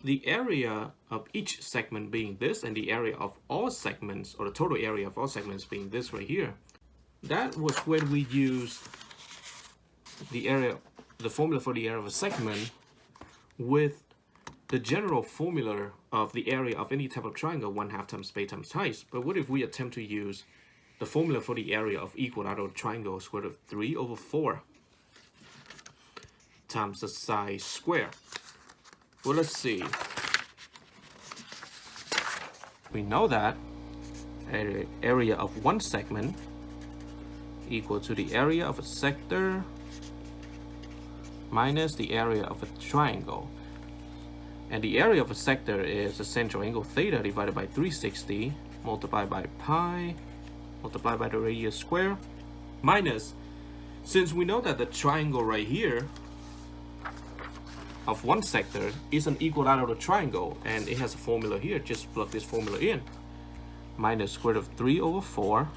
the area of each segment being this and the area of all segments, or the total area of all segments being this right here. That was when we used the formula for the area of a segment with the general formula of the area of any type of triangle, 1/2 times base times height. But what if we attempt to use the formula for the area of equilateral triangle, square root of 3/4 times the side square? Well, let's see. We know that area of one segment equal to the area of a sector minus the area of a triangle. And the area of a sector is the central angle theta divided by 360 multiplied by pi multiplied by the radius square minus, since we know that the triangle right here of one sector is an equilateral triangle and it has a formula here, just plug this formula in, minus square root of 3/4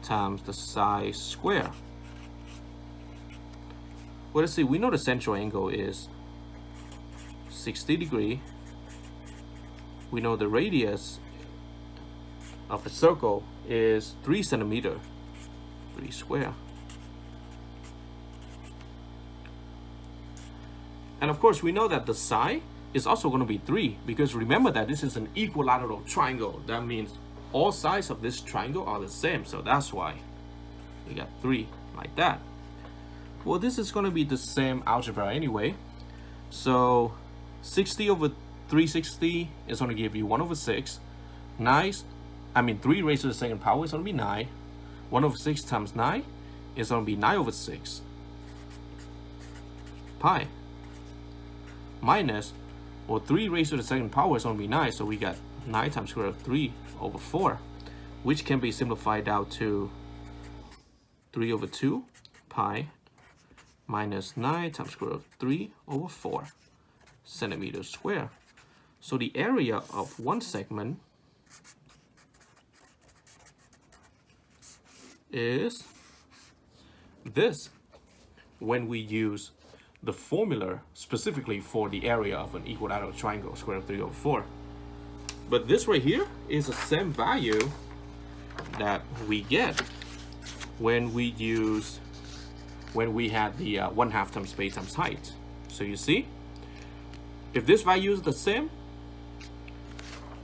times the side square. Well, let's see, we know the central angle is 60 degrees. We know the radius of a circle is 3 centimeters, 3 square. And of course, we know that the side is also going to be 3, because remember that this is an equilateral triangle. That means all sides of this triangle are the same. So that's why we got 3 like that. Well, this is going to be the same algebra anyway. So 60 over 360 is going to give you 1/6. 3 raised to the second power is going to be 9. 1/6 times 9 is going to be 9/6 pi minus, well, 3 raised to the second power is going to be 9, so we got 9 times square root of 3/4, which can be simplified out to 3/2 pi minus 9 times square root of 3/4 centimeters square. So the area of one segment is this when we use the formula specifically for the area of an equilateral triangle, square root of 3/4. But this right here is the same value that we get when we had the 1/2 times base times height. So you see, if this value is the same,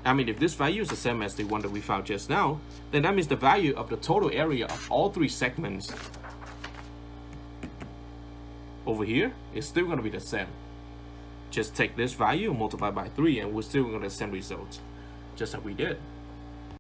if this value is the same as the one that we found just now, then that means the value of the total area of all 3 segments over here is still going to be the same. Just take this value and multiply by 3 and we're still going to get the same result, just like we did.